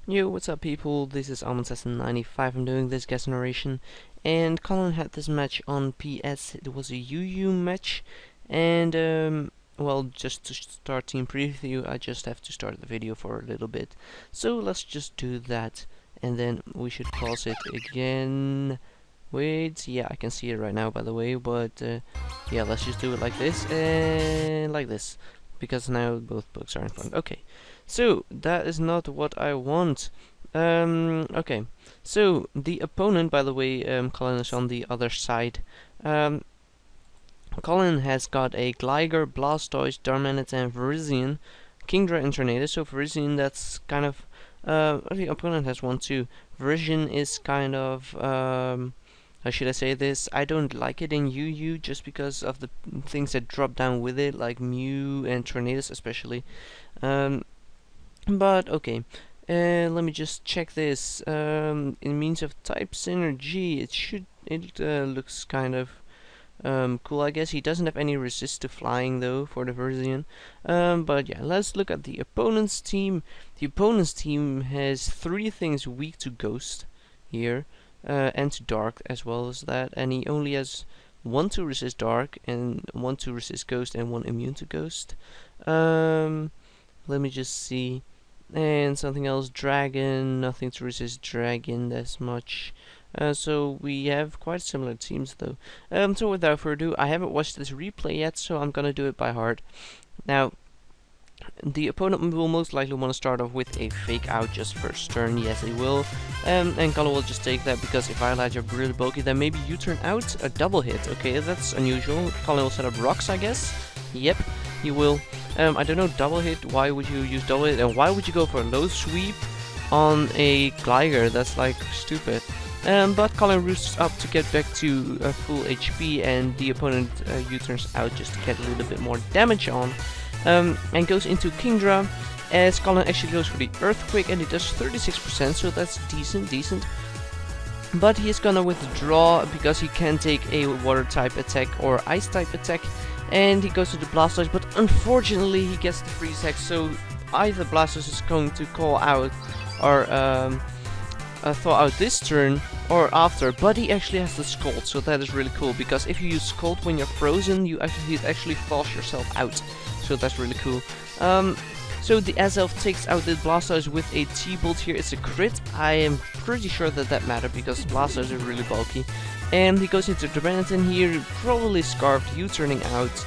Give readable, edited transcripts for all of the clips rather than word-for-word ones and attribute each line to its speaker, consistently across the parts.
Speaker 1: Yo, what's up people? This is Almond95. I'm doing this guest narration, and Colin had this match on PS. It was a UU match, and well, just to start team preview, I just have to start the video for a little bit. So let's just do that, and then we should pause it again. Wait, yeah, I can see it right now, by the way, but yeah, let's just do it like this and like this, because now both books are in front. Okay. So, that is not what I want. Okay. So, the opponent, by the way, Colin is on the other side. Colin has got a Gligar, Blastoise, Darmanitan, and Virizion, Kingdra, and Tornadus. So, Virizion, that's kind of... the opponent has one too. Virizion is kind of... how should I say this? I don't like it in UU just because of the things that drop down with it, like Mew and Tornadus especially. But okay, let me just check this. In means of type synergy, it looks kind of cool, I guess. He doesn't have any resist to flying though for the Virizion. But yeah, let's look at the opponent's team. The opponent's team has 3 things weak to Ghost here, and to Dark as well as that, and he only has 1 to resist Dark and 1 to resist Ghost and 1 immune to Ghost. Let me just see. And something else, Dragon, nothing to resist Dragon as much. So we have quite similar teams though. So without further ado, I haven't watched this replay yet, so I'm gonna do it by heart. Now, the opponent will most likely want to start off with a fake out just first turn. Yes, he will. And Colin will just take that because if I allowed you really bulky, then maybe you turn out a double hit. Okay, that's unusual. Colin will set up rocks, I guess. Yep, he will. I don't know, double hit, why would you use double hit, and why would you go for a low sweep on a Gligar? That's like stupid. But Colin roosts up to get back to full HP, and the opponent U-turns out just to get a little bit more damage on, and goes into Kingdra, as Colin actually goes for the Earthquake, and he does 36%, so that's decent. But he is gonna withdraw because he can take a water type attack or ice type attack. And he goes to the Blastoise, but unfortunately he gets the freeze hack, so either Blastoise is going to call out or thaw out this turn or after, but he actually has the Scald, so that is really cool, because if you use Scald when you're frozen, it actually thaws yourself out, so that's really cool. So the Azelf takes out the Blastoise with a T-Bolt here. It's a crit. I am pretty sure that mattered because Blastoise is really bulky. And he goes into Darmanitan here, probably Scarfed, U-turning out,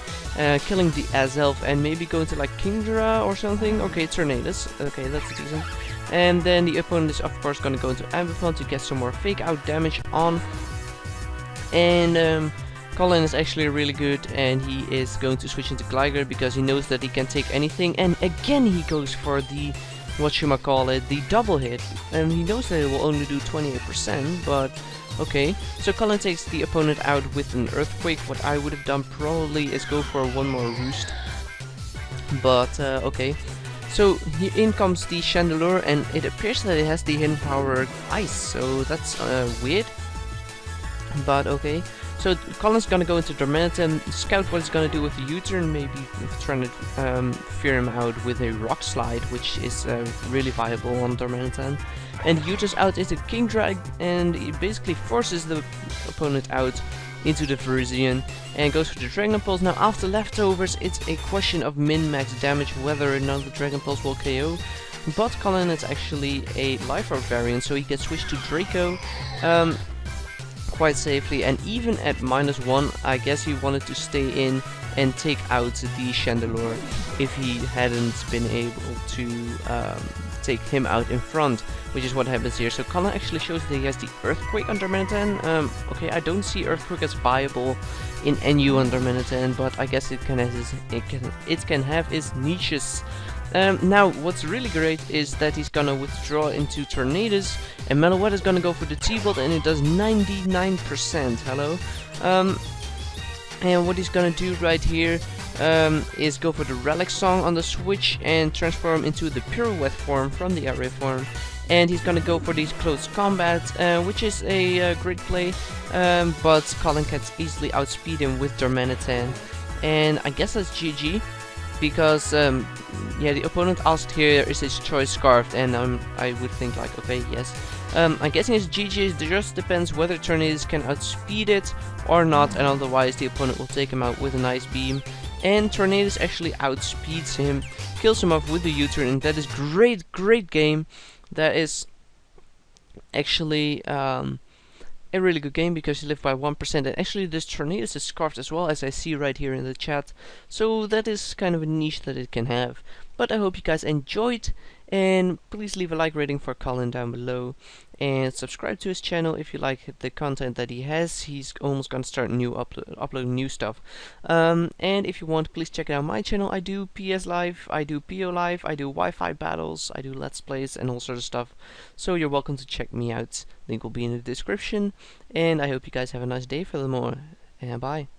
Speaker 1: killing the Azelf, and maybe going to like Kingdra or something. Okay, Tornadus. Okay, that's decent. And then the opponent is of course going to go into Ambipom to get some more fake out damage on. And Colin is actually really good, and he is going to switch into Gligar because he knows that he can take anything, and again he goes for the, the double hit, and he knows that it will only do 28%, but okay. So Colin takes the opponent out with an Earthquake. What I would have done probably is go for 1 more Roost, but okay. So in comes the Chandelure, and it appears that it has the hidden power Ice, so that's weird, but okay. So Colin's gonna go into Darmanitan, scout what he's gonna do with the U-turn, maybe trying to fear him out with a Rock Slide, which is really viable on Darmanitan. And he U-turns out into Kingdra, and he basically forces the opponent out into the Virizion, and goes for the Dragon Pulse. Now after leftovers, it's a question of min-max damage, whether or not the Dragon Pulse will KO. But Colin is actually a Life Orb variant, so he gets switched to Draco. Quite safely, and even at -1, I guess he wanted to stay in and take out the Chandelure if he hadn't been able to take him out in front, which is what happens here. So Colin actually shows that he has the Earthquake on Darmanitan. Okay, I don't see Earthquake as viable in NU on Darmanitan, but I guess it can have its niches. Now, what's really great is that he's gonna withdraw into Tornadus, and Meloetta is gonna go for the T-Bolt, and it does 99%. Hello. And what he's gonna do right here is go for the Relic Song on the switch and transform into the Pirouette form from the Array form. And he's gonna go for these close combat, which is a great play, but Colin can easily outspeed him with Darmanitan. And I guess that's GG. because yeah, the opponent asked here, is his choice scarfed, and I would think like, okay, yes. I'm guessing his GG just depends whether Tornadus can outspeed it or not, and otherwise the opponent will take him out with a nice beam. And Tornadus actually outspeeds him, kills him off with the U-turn, and that is great game. That is actually a really good game because he lived by 1%, and actually this Tornadus is scarfed as well, as I see right here in the chat, so that is kind of a niche that it can have. But I hope you guys enjoyed, and please leave a like rating for Colin down below, and subscribe to his channel if you like the content that he has. He's almost gonna start uploading new stuff. And if you want, please check out my channel. I do PS Live, I do PO Live, I do Wi-Fi battles, I do Let's Plays and all sorts of stuff. So you're welcome to check me out. Link will be in the description. And I hope you guys have a nice day furthermore. And bye.